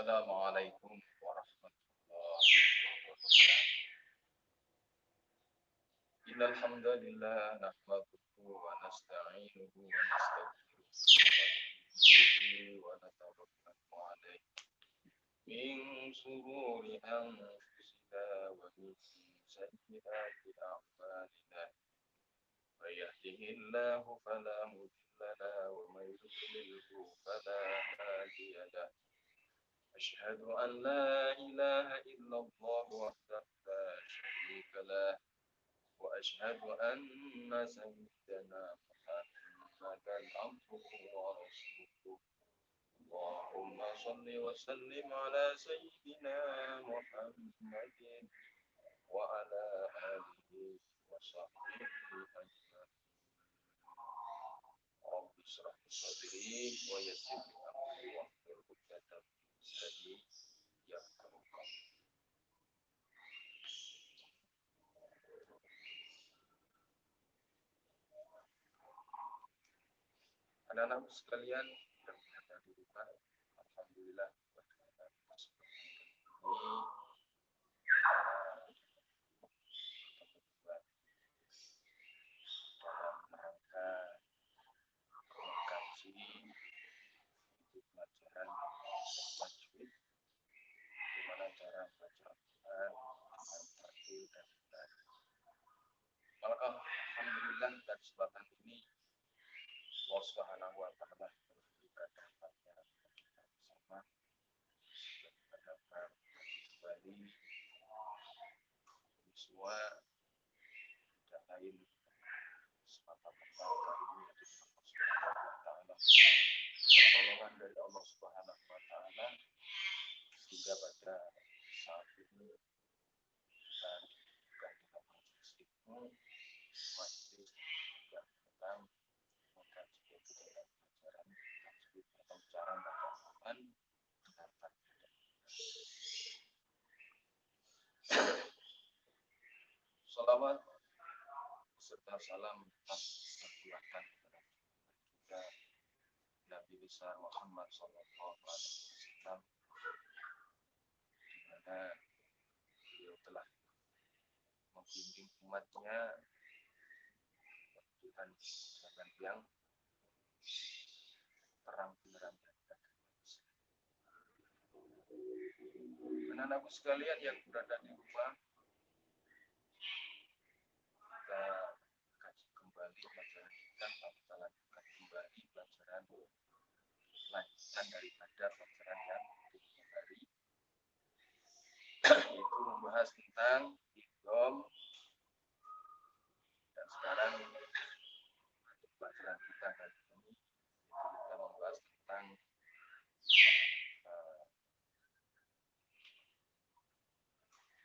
Assalamualaikum warahmatullahi wabarakatuh. Innal hamdalillah nahmaduhu wa nasta'inuhu wa nastaghfiruh wa natawakkalu alayhi min shururi anfusina wa min sayyiati a'malina. May yahdihillahu fala mudilla lahu wa may yudlilhu fala hadiya lahu. أشهد أن لا إله إلا الله وحده لا شريك له وأشهد أن سيدنا محمدا عبده ورسوله اللهم صل وسلم على سيدنا محمد وعلى آله وصحبه أجمعين رب اشرح لي صدري ويسر لي أمري واحلل عقدة من لساني يفقهوا قولي. Anak-anakku sekalian yang berada di rumah, alhamdulillah pada kesempatan ini dalam rangka mengkaji untuk pelajaran tajwid, bagaimana cara membaca Al-Quran dengan tartil dan benar. Maka alhamdulillah pada kesempatan ini Allah Subhanahu wa taala memberikan rahmatnya kita bersama dan berharap kembali semua tidak lain semata-mata ini yaitu Allah Subhanahu wa taala, pertolongan dari Allah Subhanahu wa taala, sehingga pada saat ini kita bukan dalam majelis ilmu, majelis juga tentang mengkaji dalam pelajaran tajwid atau cara membaca Al-Quran dengan tajwid. Salawat serta salam tercurahkan kepada kita Nabi besar Muhammad sallallahu alaihi wasallam, di mana beliau telah membimbing umatnya dengan jalan yang terang benderang dan anak-anakku sekalian yang berada di rumah, kita kaji kembali pelajaran kita, kita lanjutkan kembali pelajaran lanjutan daripada pelajaran yang dini hari, yaitu membahas tentang idgham. Dan sekarang untuk pelajaran kita kali ini, kita membahas tentang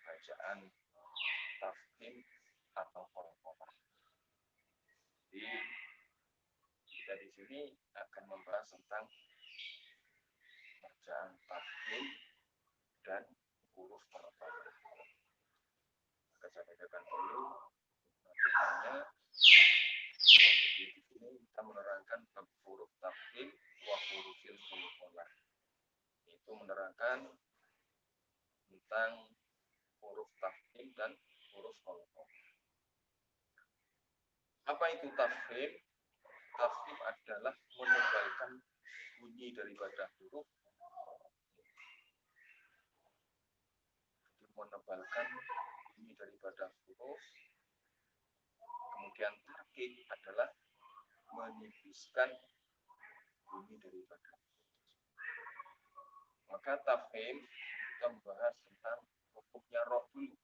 bacaan tafkhim atau qalqalah. Jadi kita di sini akan membahas tentang bacaan tafkhim dan huruf qalqalah. Maka saya bacakan dulu materinya. Jadi di sini kita menerangkan huruf tafkhim wa hurufil qalqalah. Itu menerangkan tentang huruf tafkhim dan huruf qalqalah. Apa itu tafkhim? Tafkhim adalah menebalkan bunyi daripada huruf. Jadi menebalkan bunyi daripada huruf. Kemudian tarkik adalah menipiskan bunyi daripada huruf. Maka tafkhim kita membahas tentang hukumnya roh dulu.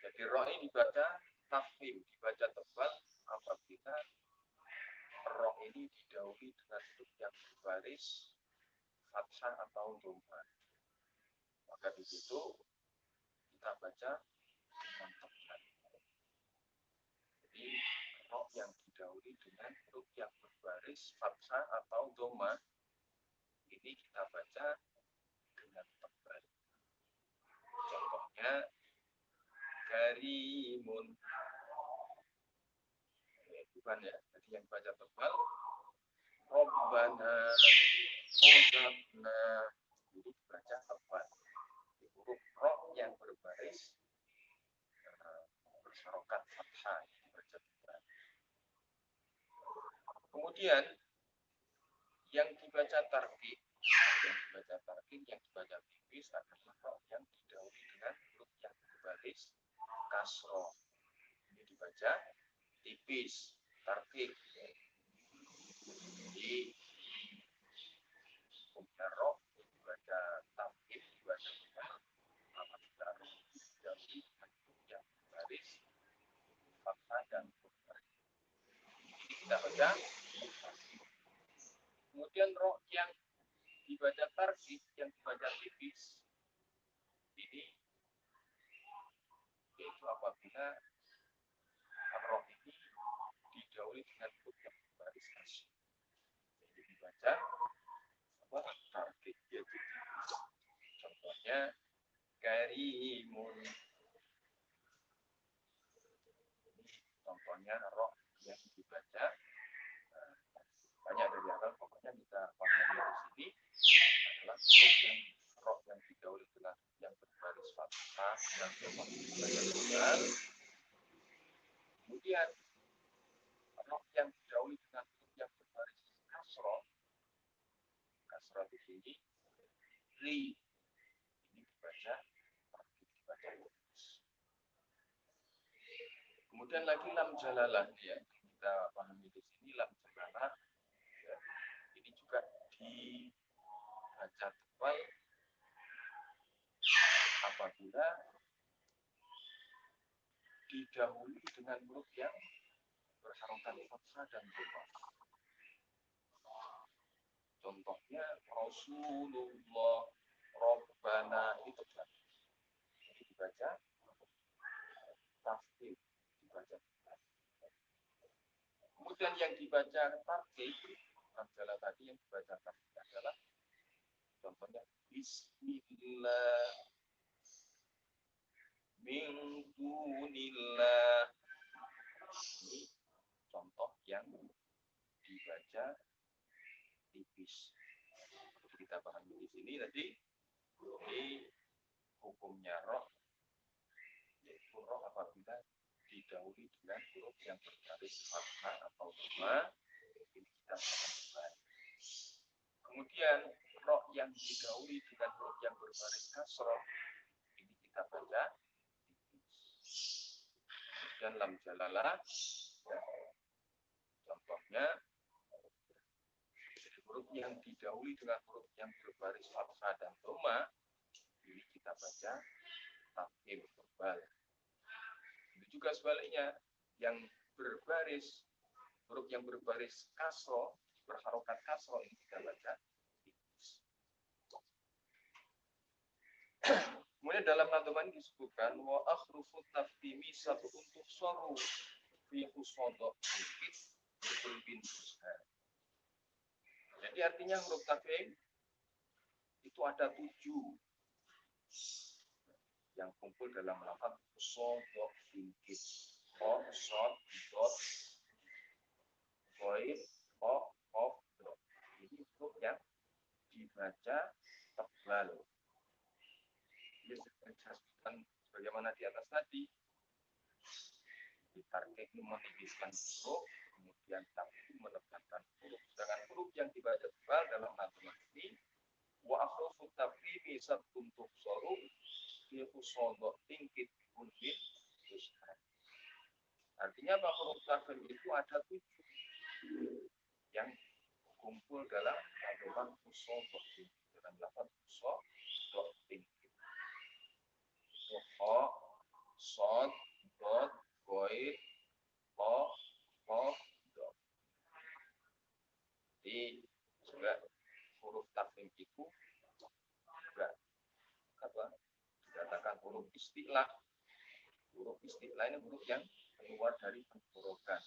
Jadi roh ini dibaca tafkhim, dibaca tebal apabila roh ini didahului dengan huruf yang berbaris fathah atau dhamma. Maka di situ kita baca dengan tebal. Jadi roh yang didahului dengan huruf yang berbaris fathah atau dhamma ini kita baca dengan tebal. Contohnya karimun, bukan ya. Jadi yang baca tebal Rabbana Qadabna ini dibaca tebal. Huruf ro yang berbaris bersarokat fathah dibaca tebal. Kemudian yang dibaca tarqiq, yang dibaca tipis adalah ro yang didahului dengan huruf yang berbaris kasroh. Ini dibaca tipis, tarqiq. Jadi hukumnya ro dibaca tarqiq, dibaca tebal apabila didahului dengan huruf yang berbaris fathah dan dhammah. Ini kita baca. Kemudian ro yang dibaca tarqiq, yang dibaca tipis, ini yaitu apabila ro ini didahului dengan huruf yang berbaris kasroh. Jadi dibaca apa? Tarqiq, yaitu tipis. Contohnya karimun. Ini contohnya ro yang dibaca banyak dari akal, pokoknya kita pahami di sini adalah ro yang didahului dengan yang berbaris fathah dan dhammah dibaca tebal. Kemudian ro yang didahului dengan huruf yang berbaris kasroh di sini ri, ini dibaca tipis. Kemudian lagi lam jalalah, ya kita pahami di sini lam jalalah, ya, ini juga dibaca tebal apabila didahului dengan huruf yang berharokat fathah dan dhammah. Contohnya Rasulullah, Rabbana, itu kan ini dibaca tafsir, dibaca. Kemudian yang dibaca tarqiq adalah tadi yang dibaca tarqiq adalah contohnya Bismillah, min dunillah. Ini contoh yang dibaca tipis. Jadi kita pahami di sini tadi ini hukumnya ro, yaitu ro apabila didahului dengan huruf yang berbaris fathah atau dhammah, ini kita pahami. Kemudian ro yang didahului dengan huruf yang berbaris kasroh, ini kita baca tipis. Kemudian lam jalalah, ya, contohnya huruf yang didahului dengan huruf yang berbaris fathah dan dhammah, ini kita baca tafkhim tebal. Itu juga sebaliknya, yang berbaris huruf yang berbaris kasroh, berharokat kasroh, ini kita baca tipis. Kemudian dalam nadoman disebutkan wa akhrufut tafkhimi satu untuk soru fi khusodok bukit bin bushan. Jadi artinya huruf tafkhim itu ada 7 yang kumpul dalam lafaz khusodok bukit. O, sod, dot, goib, o, of, dot. Ini huruf yang dibaca tebal. Ini sebutkan sebagaimana di atas tadi. Tarqiq menipiskan huruf, kemudian tafkhim menekankan huruf. Sedangkan huruf yang dibaca tebal dalam nadoman ini wa akhrufut tafkhimi sabtun tuhsaru fi khusodok tingkit bin bushan. Artinya apa? Huruf tafkhim itu ada 7 yang kumpul dalam nadoman khusodok, dalam lafaz khusodok tingkit. O, sod, dot, goib, o, dot. Jadi juga huruf tafkhim itu juga apa? Dikatakan huruf istilah. Huruf istilah ini huruf yang keluar dari tenggorokan.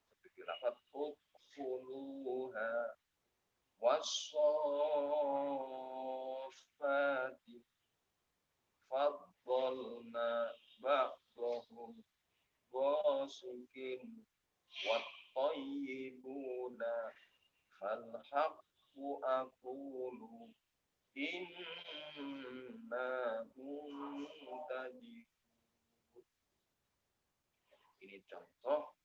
Seperti lafaz ukfuluha wassafati faddalna ba'dahum wasikin wattayyibuna falhaqqu aqulu Inna muntajib. Ini contoh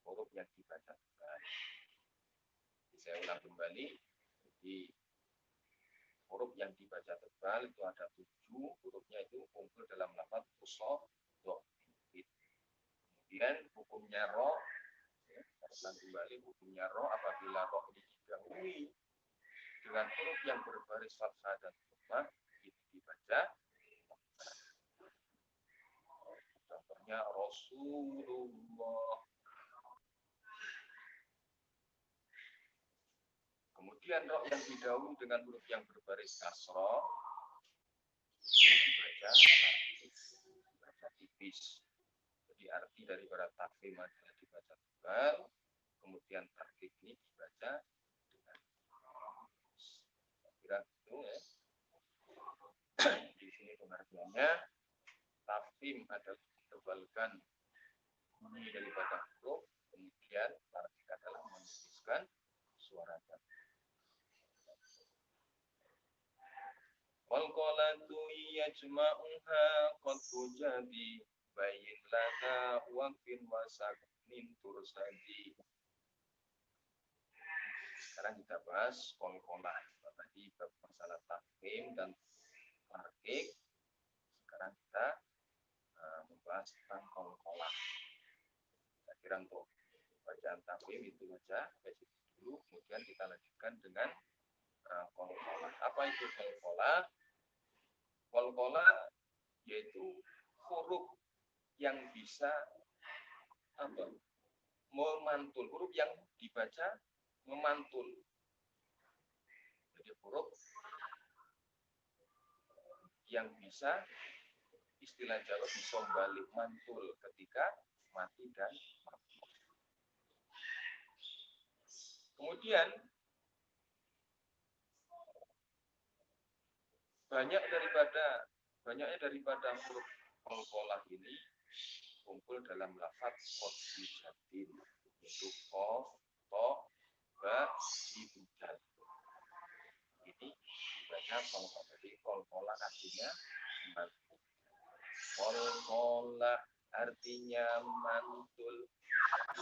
huruf yang dibaca tebal. Saya ulang kembali. Jadi huruf yang dibaca tebal itu ada 7. Hurufnya itu kumpul dalam lafaz usof, do. Kemudian hukumnya ro. Ulang kembali hukumnya ro apabila ro ini didahului dengan huruf yang berbaris fathah dan dhammah itu dibaca. Contohnya Rasulullah. Kemudian roh yang didahului dengan huruf yang berbaris kasroh ini dibaca tipis. Jadi arti daripada takfim adalah dibaca tebal, kemudian tarkib ini dibaca dengan kira itu ya. Di sini pengertiannya takfim adalah ditebalkan bunyi daripada huruf, kemudian tarkib adalah menuliskan suara jam. Qalqalatu yajma'uha qad jadi bayin laka waqfin wasaknin tursadi. Sekarang kita bahas qalqalah. Tadi masalah takfim dan tarkib. Sekarang kita membahas tentang qalqalah. Saya kira untuk bacaan takfim itu saja dulu, kemudian kita lanjutkan dengan qalqalah. Apa itu qalqalah? Qalqalah yaitu huruf yang bisa memantul, huruf yang dibaca memantul. Jadi huruf yang bisa istilah Jawa bisa balik mantul ketika mati dan mati. Kemudian banyaknya daripada huruf qalqalah ini kumpul dalam lafaz qad jadi, yaitu qaf, ta, ba, jim, dal. Ini dibaca qalqalah. Jadi qalqalah artinya mantul. Qalqalah artinya mantul.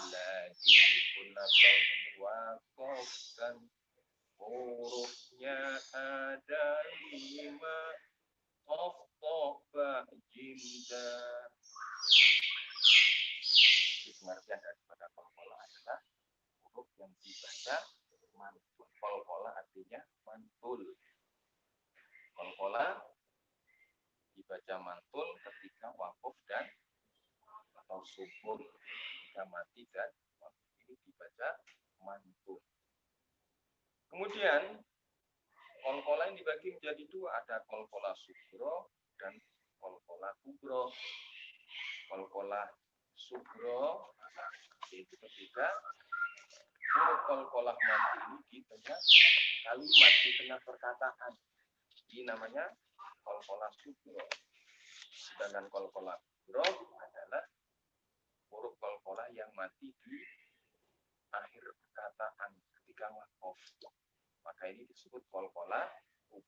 Lagi kunabal waqafkan. Hurufnya ada 5. Qaf, ta, ba, jim, dal. Pengertian daripada qalqalah adalah huruf yang dibaca mantul. Qalqalah artinya mantul. Qalqalah dibaca mantul ketika waqaf dan atau subur, ketika mati dan waqaf, ini dibaca mantul. Kemudian qalqalah yang dibagi menjadi 2, ada qalqalah sugro dan qalqalah kubro. Qalqalah sugro itu ketika huruf qalqalah mati ini di tengah kalimat, di tengah perkataan. Ini namanya qalqalah sugro. Sedangkan qalqalah kubro adalah huruf qalqalah yang mati di akhir perkataan ketika waqaf. Maka ini disebut qalqalah kubro.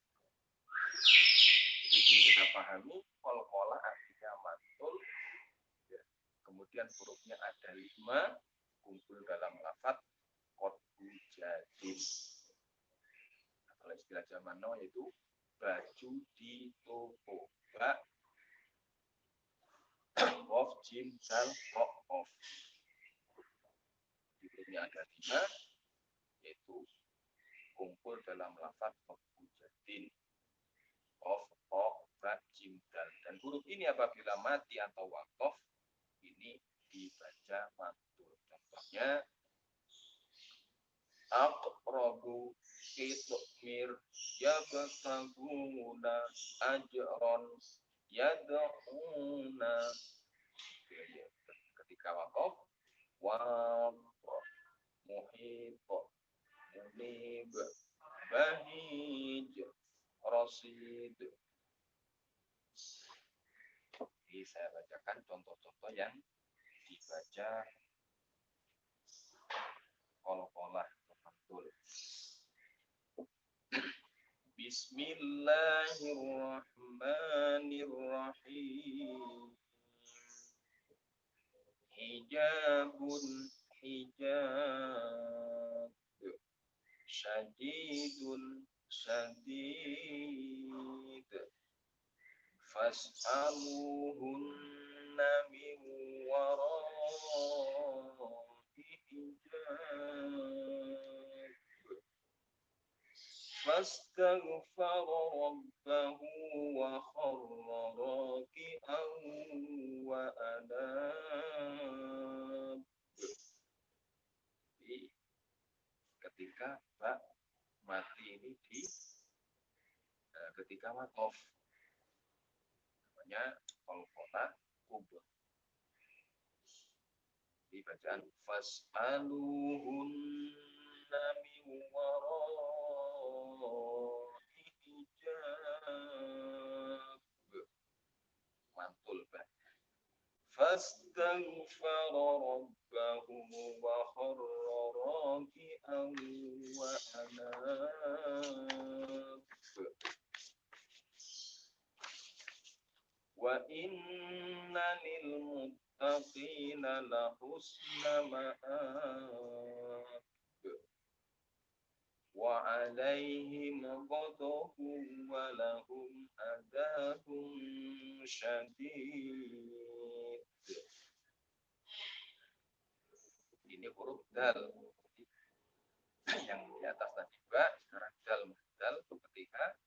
Jadi kita pahami qalqalah artinya mantul. Kemudian hurufnya ada 5 kumpul dalam lafaz qad jadi. Kalau istilah zaman now yaitu baju di toko. Ba, qaf, jim, dal, ro, qaf. Hurufnya ada 5 yaitu kumpul dalam lafaz qad jadi. Qaf, qa, ba, jim, dal. Dan huruf ini apabila mati atau waqaf ini dibaca mantul. Contohnya aqrabu kitmir yabtaguna ajron yad'una. Ketika waqaf wa muhit munib bahij rasid. Jadi saya bacakan contoh-contoh yang dibaca qalqalah mantul. Bismillahirrahmanirrahim. Hijabun hijab. Syadidun syadid. Fas'aluhunna min wara'i hijab. Fastaghfara rabbahu wa kharra raki'an wa anab. Jadi ketika bak mati ini ketika waqaf namanya qalqalah kubur. Di bacaan fas'aluhunna min wara'i hijab. Mantul bah. Fastaghfara rabbahu wa kharra raki'an wa anab. Wa inna lil muttaqina la husna ma'ab. Wa 'alaihim ghadabun wa lahum adzabun syadid. Ini huruf dal. Yang di atas tadi ba, sekarang dal ketika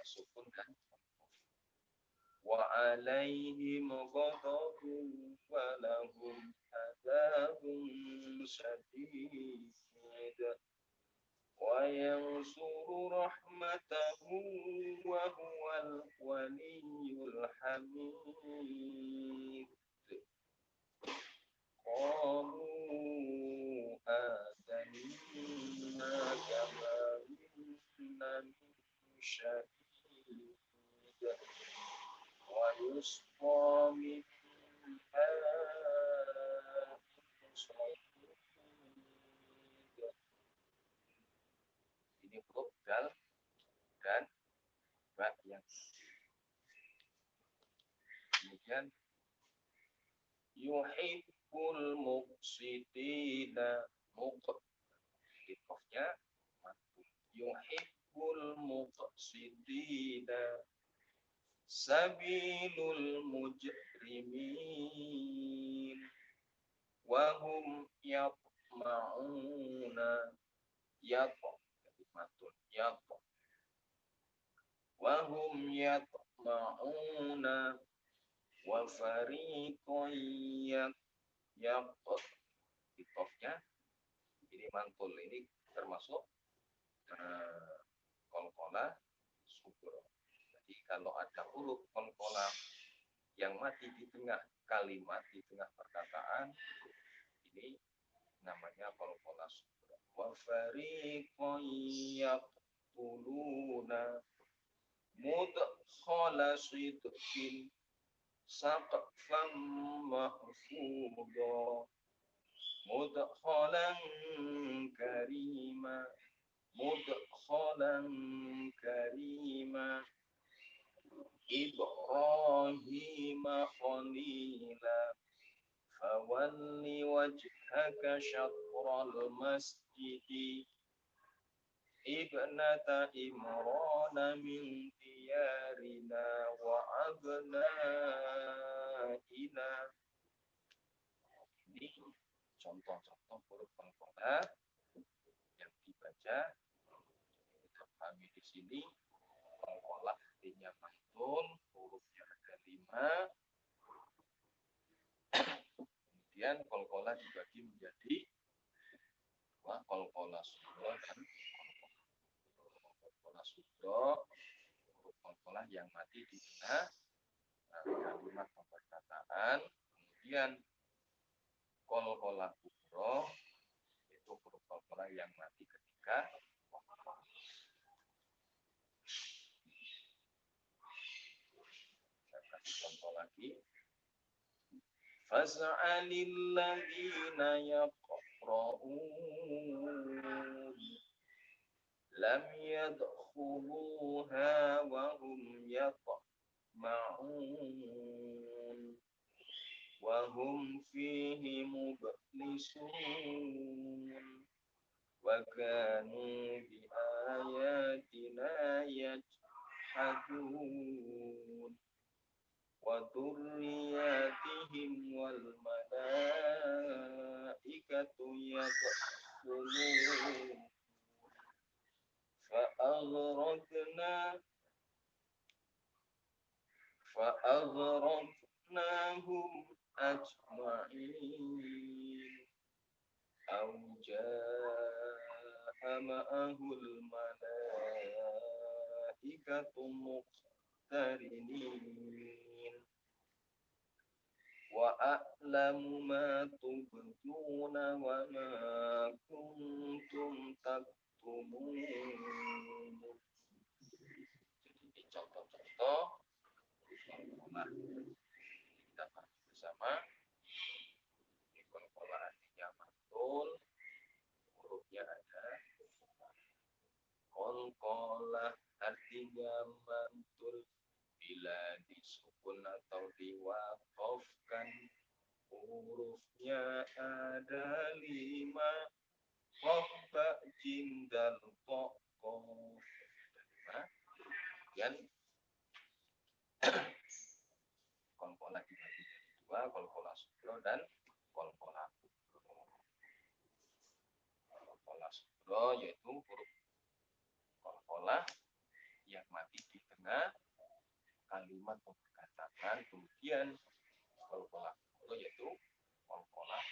sukun dan wa 'alaihim ghadabun wa lahum adzabun syadid. Wa yansuru rahmatahu wa huwal waliyyul hamid. Qalu adanna kama minna min syahid. Wa yusqa min ma'in sadid. Ini huruf dal dan ba yang kemudian yuhibbul muqsitina muqsitifnya yuhibbul muqsitina sabilul mujrimin wa hum yatma'una wa hum yatma'una wa fariqan yaqtofnya ini mantul, ini termasuk qalqalah subur. Jadi kalau ada huruf qalqalah yang mati di tengah kalimat, di tengah perkataan, ini namanya qalqalah subur. Wa fariqan yaqtuluna mudkhala sidqin saqfan mahfudha mudkhalan karima Ibrahim khalila fawalli wajhaka syatral masjidi ibnata imrana min diyarina wa abnaina. Ini contoh-contoh huruf qalqalah yang dibaca. Kita pahami di sini qalqalah artinya mantul, hurufnya ada 5. Kemudian qalqalah dibagi menjadi dua, qalqalah sughra dan qalqalah sughra. Huruf qalqalah yang mati di tengah kalimat perkataan. Kemudian qalqalah kubra itu huruf qalqalah yang mati ketika saya kasih contoh lagi. Fas'alil ladzina yaqra'un lam yadkhuluha wa hum yatma'un wa hum fihi mublisun wa kanu bi ayatina yajhadun wa dzurriyyatihim wal malaikatu yadkhulun فأغرقناهم أجمعين أو جاء معه الملائكة مقترنين وأعلم ما تبدون وما كنتم تكتمون. Jadi contoh-contoh kita bahas bersama. Pola artinya mantul, hurufnya ada. Kolkolah artinya mantul bila disukun atau diwakofkan. Hurufnya ada 5, kof, ba, jim, dal, to, kof. Dan kolkolah dibagi jadi 2, kolkolah sugro dan kolkolah kubro. Kolkolah sugro yaitu huruf kolkolah yang mati di tengah kalimat atau perkataan. Kemudian kolkolah kubro yaitu kolkolah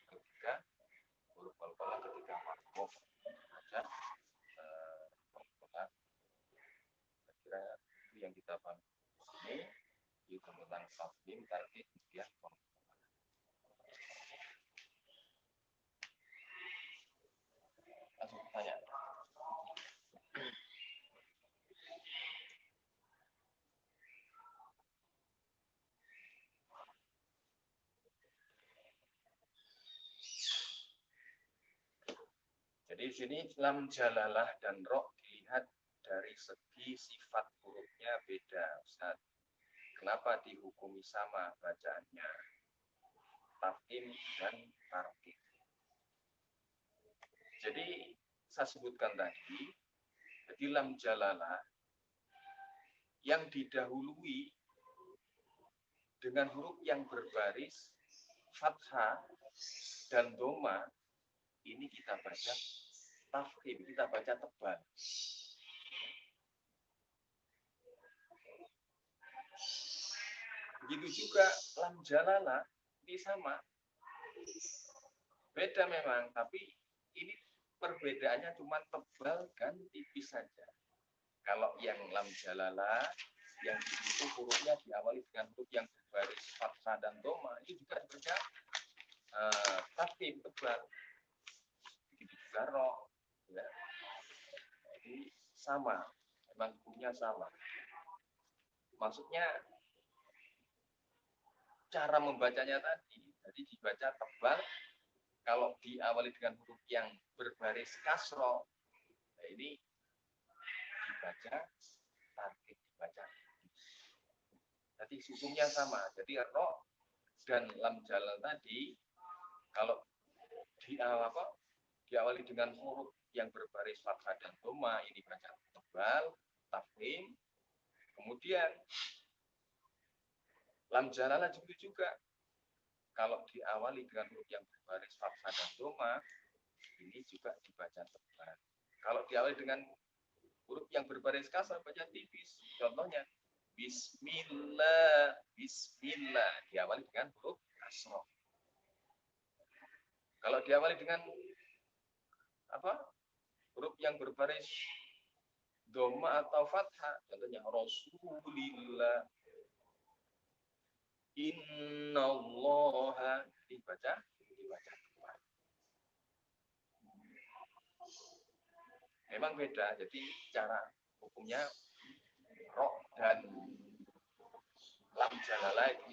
ketika huruf kolkolah ketika wakof. Baca kolkolah. Kira itu yang kita pahami ini. Itu tentang tafhim, tarkib, kemudian kolkolah. Langsung tanya. Jadi di sini lam jalalah dan ro dilihat dari segi sifat hurufnya beda, Ustaz. Kenapa dihukumi sama bacaannya? Tafhim dan tarkib. Jadi saya sebutkan tadi, jadi lam jalalah yang didahului dengan huruf yang berbaris fathah dan doma, ini kita baca tafhim, kita baca tebal. Begitu juga lam jalalah ini sama. Beda memang, tapi ini perbedaannya cuma tebal dan tipis saja. Kalau yang lam jalalah yang itu hurufnya diawali dengan huruf yang berbaris fathah dan doma, itu juga baca tafhim tebal. Begitu juga ro, ya. Jadi sama, memang hukumnya sama. Maksudnya cara membacanya tadi, jadi dibaca tebal. Kalau diawali dengan huruf yang berbaris kasro, nah ini dibaca tarkib, dibaca. Jadi hukumnya sama. Jadi ro dan lam jalal tadi, kalau diawali dengan huruf yang berbaris fathah dan doma, ini baca tebal, tafhim. Kemudian lam jalalah juga kalau diawali dengan huruf yang berbaris fathah dan doma, ini juga dibaca tebal. Kalau diawali dengan huruf yang berbaris kasar, baca tipis. Contohnya Bismillah, Bismillah diawali dengan huruf kasroh. Kalau diawali dengan huruf yang berbaris doma atau fathah, contohnya Rasulillah, Innallaha, dibaca tebal. Memang beda, jadi cara hukumnya ro dan lam jalalah itu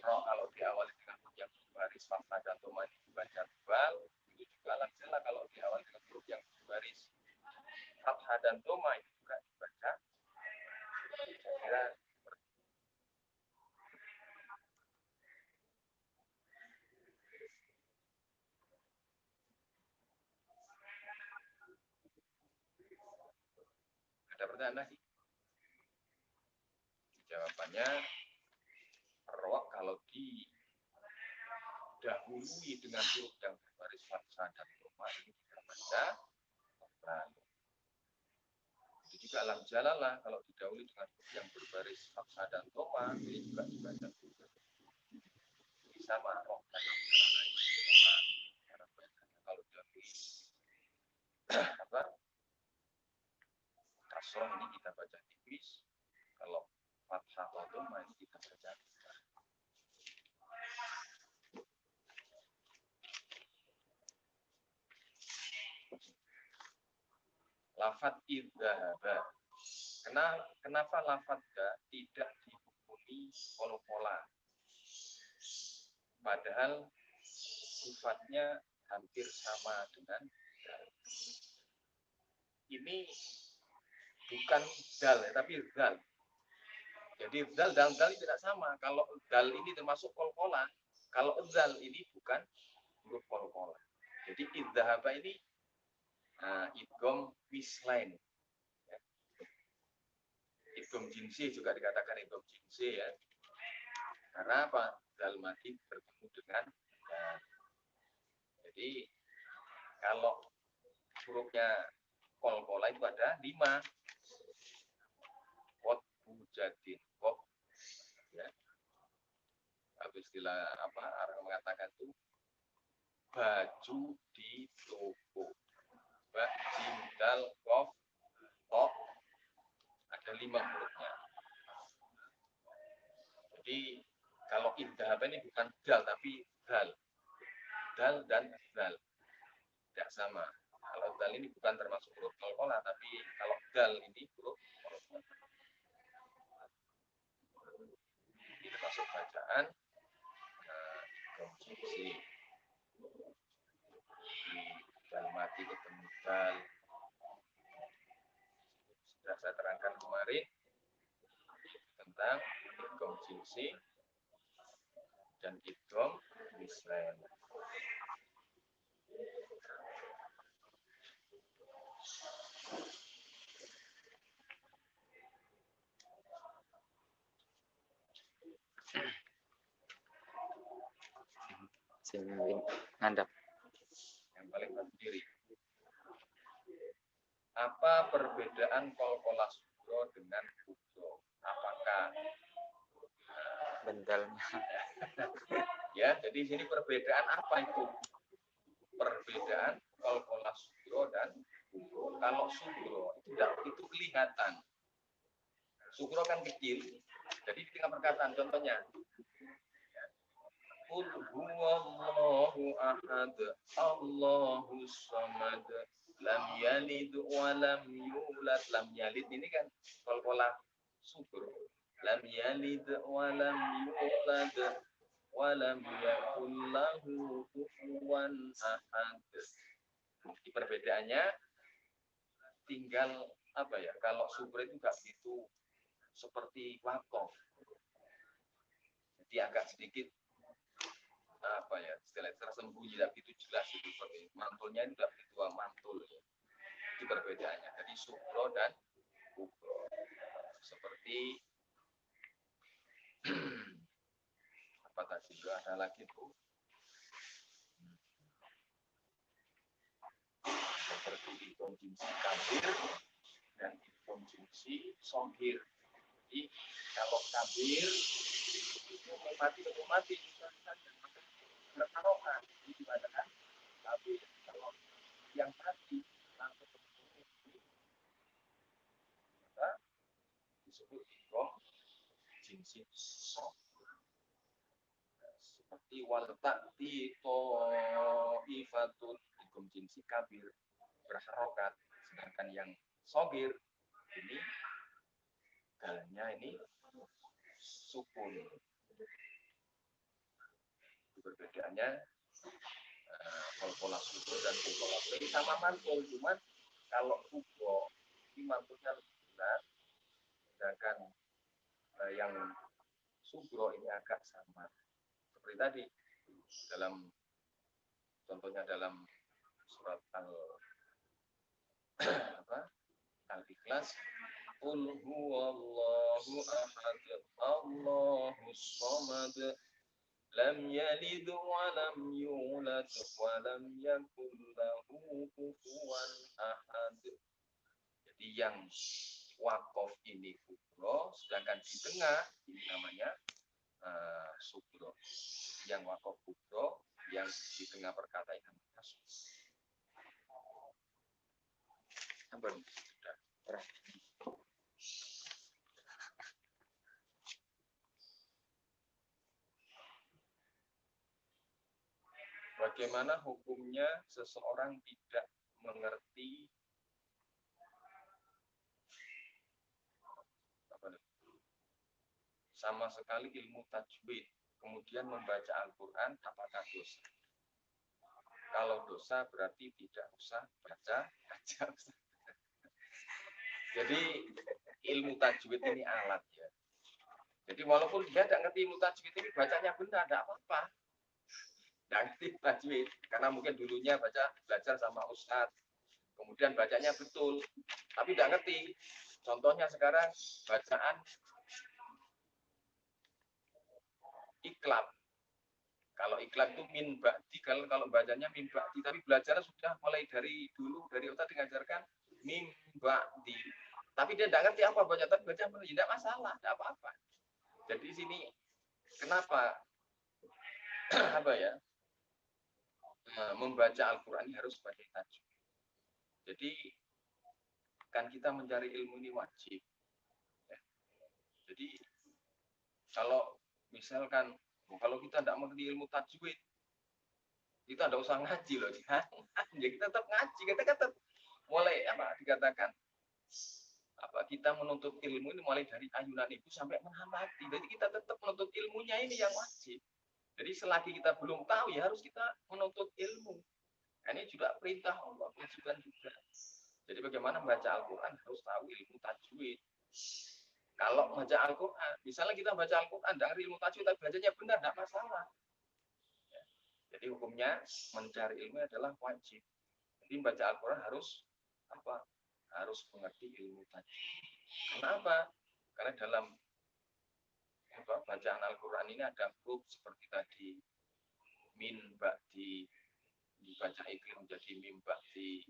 ro kalau diawali dengan huruf yang berbaris fathah dan doma dibaca tebal. Itu juga lam jalalah kalau diawali dengan huruf yang berbaris gimana sih? Jawabannya, ro kalau didahului dengan huruf yang berbaris fathah dan dhamma ini kita baca tebal. Itu juga lam jalalah kalau didahului dengan huruf yang berbaris fathah dan dhamma ini juga dibaca tebal. Ini sama roh dan lam jalalah kalau didahului apa? Kasroh ini kita baca tipis, kalau fathah atau dhamma ini kita baca tebal. Lafadz idzahaba. Kenapa lafadz tidak dihukumi kol-kola? Padahal sifatnya hampir sama dengan dal. Ini bukan dal, tapi zal. Jadi zal dan dal ini tidak sama. Kalau dal ini termasuk kol-kola, kalau zal ini bukan huruf kol-kola. Jadi idzahaba ini idgham mislain. Ya. Idgham jinsi juga dikatakan idgham jinsi ya. Karena apa? Dal mati bertemu dengan dal. Jadi kalau hurufnya kol-kola itu ada 5. Kot bujadin kok ya. Atau istilah apa orang mengatakan itu baju di toko. Ba jim dal kof tok ada 5 hurufnya. Jadi kalau idzahab ini bukan dal tapi dal. Dal dan dal tidak sama. Kalau dal ini bukan termasuk huruf kol-kola, tapi kalau dal ini huruf kol-kola. Ini termasuk bacaan konsumsi. Dal mati ketemu dal. Sudah saya terangkan kemarin tentang idgham jinsi dan idgham mislain. Ngandap. Yang paling berdiri. Apa perbedaan kol-kola sugro dengan kubro? Apakah Bentalnya? Ya, jadi sini perbedaan apa itu? Perbedaan kol-kola sugro dan kubro. Kalau sugro itu kelihatan. Sugro kan kecil. Jadi di tengah perkataan contohnya. Qul huwallahu ahad, Allahus samad, lam yalid wa lam yulad. Lam yalid ini kan kol-kola sugro. Lam yalid wa lam yulad wa lam yakul lahu kufuwan ahad. Di perbedaannya tinggal apa ya? Kalau sugro itu enggak gitu seperti wakof. Jadi agak sedikit apa ya, istilah tersembunyi, tidak begitu jelas itu, seperti mantulnya itu tidak begitu mantul ya. Itu perbedaannya. Jadi sugro dan kubro. Seperti apa tadi juga ada lagi tuh. Seperti idgham jinsi kabir dan idgham jinsi shogir. Jadi kalau kabir itu mati bertaruhan ini dikatakan kabir. Kalau yang tadi langsung kita disebut idgham jinsi shogir. Seperti wal ta'ti ta'ifatun, idgham jinsi kabir berharokat, sedangkan yang shogir ini dalnya ini sukun. Perbedaannya kol-kola sugro dan kol-kola kubro ini sama mantul, cuman kalau kubro ini mantulnya lebih berat, sedangkan yang sugro ini agak sama. Seperti tadi dalam contohnya dalam surat Al-Ikhlas, Qul huwallahu ahad, Allahus samad, lam yalid wa lam yulad wa lam yakul lahu kufuwan ahad. Jadi yang wakof ini kubro, sedangkan di tengah ini namanya subro. Yang wakof kubro, yang di tengah perkata ini namanya subro. Bagaimana hukumnya seseorang tidak mengerti sama sekali ilmu tajwid, kemudian membaca Al-Quran, apakah dosa? Kalau dosa berarti tidak usah baca. Jadi ilmu tajwid ini alat ya. Jadi walaupun dia tidak ngerti ilmu tajwid ini, bacanya benar, tidak apa-apa. Tidak ngerti tajwid, karena mungkin dulunya belajar sama ustadz, kemudian bacanya betul, tapi tidak ngerti. Contohnya sekarang bacaan iklab. Kalau iklab itu min ba'di, kalau bacanya min ba'di, tapi belajarnya sudah mulai dari dulu, dari ustadz diajarkan min ba'di. Tapi dia tidak ngerti apa baca, tapi baca tidak masalah, tidak apa-apa. Jadi sini kenapa apa ya, membaca Al-Quran harus pakai tajwid. Jadi kan kita mencari ilmu ini wajib. Ya. Jadi kalau misalkan kalau kita tidak mengerti ilmu tajwid, kita tidak usah ngaji loh. Ya kita tetap ngaji, kita tetap mulai apa dikatakan apa kita menuntut ilmu ini mulai dari ayunan ibu sampai mengamati. Jadi kita tetap menuntut ilmunya ini yang wajib. Jadi selagi kita belum tahu ya harus kita menuntut ilmu. Ini juga perintah Allah, kewajiban juga. Jadi bagaimana membaca Al-Quran harus tahu ilmu tajwid. Kalau baca Al-Quran, misalnya kita baca Al-Quran, tidak ilmu tajwid, tapi bacanya benar, tidak masalah. Ya. Jadi hukumnya mencari ilmu adalah wajib. Jadi membaca Al-Quran harus apa? Harus mengerti ilmu tajwid. Kenapa? Karena dalam bacaan Al-Quran ini ada huruf seperti tadi min ba'di, dibaca iklim menjadi mim ba'di,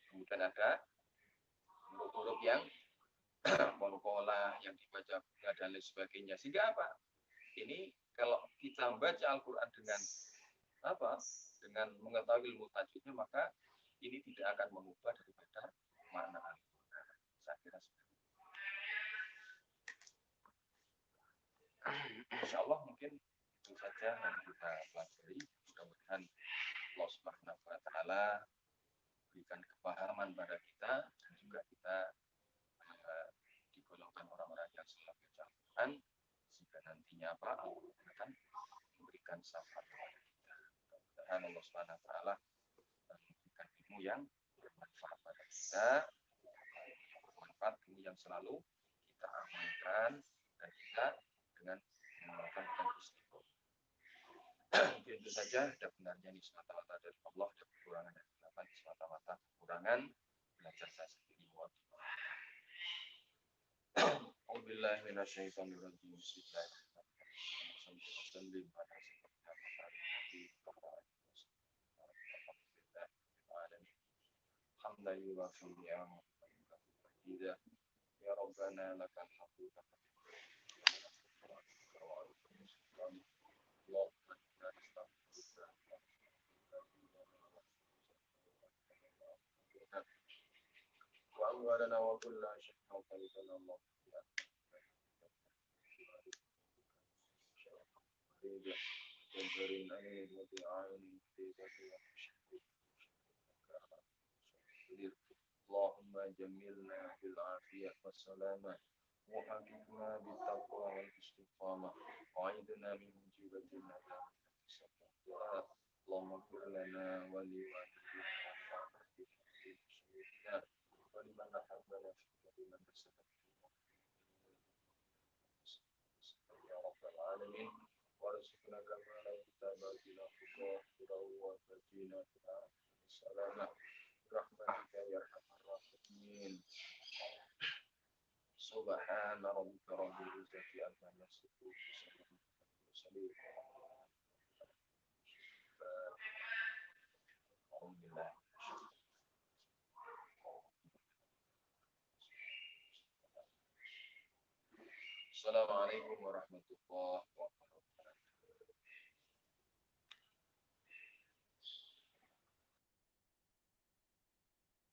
kemudian ada huruf-huruf yang kolkola yang dibaca bunga dan lain sebagainya. Sehingga apa? Ini kalau kita membaca Al-Quran dengan apa? Dengan mengetahui ilmu tajwidnya, maka ini tidak akan mengubah daripada makna Al-Quran. Saya kira seperti itu. Insya Allah mungkin itu saja yang kita pelajari. Mudah-mudahan Allah Subhanahu wa Ta'ala berikan kepahaman pada kita dan juga kita digolongkan orang-orang yang setelah baca Al-Quran sehingga nantinya apa Al-Quran akan memberikan syafaat kepada kita. Mudah-mudahan Allah Subhanahu wa Ta'ala memberikan ilmu yang bermanfaat pada kita, bermanfaat ilmu yang selalu kita amalkan dan kita dengan mengamalkan dengan istiqomah. Itu saja, ada benarnya ini semata-mata dari Allah, ada kekurangan dan kesalahan semata-mata kekurangan belajar saya sendiri. Alhamdulillah minasyaitonirrajim. Bismillahirrahmanirrahim. Ya Rabbana lakal hamdu وأموالنا وكل شيء وقيدنا الله اللهم جملنا بالعافية والسلامة وحققنا بالتقوى والاستقامة وعيدنا من مجيبة الندامة اللهم اغفر لنا ولوالدينا ولمن أحبنا فيك ولمن نسبك يا رب العالمين وارزقنا كما لا كتاب بنا خطا وفجينا بنا السلامة برحمتك يا أرحم الراحمين. Subhana rabbika rabbil izzati amma yasifun. Alhamdulillah. Assalamualaikum warahmatullahi wabarakatuh.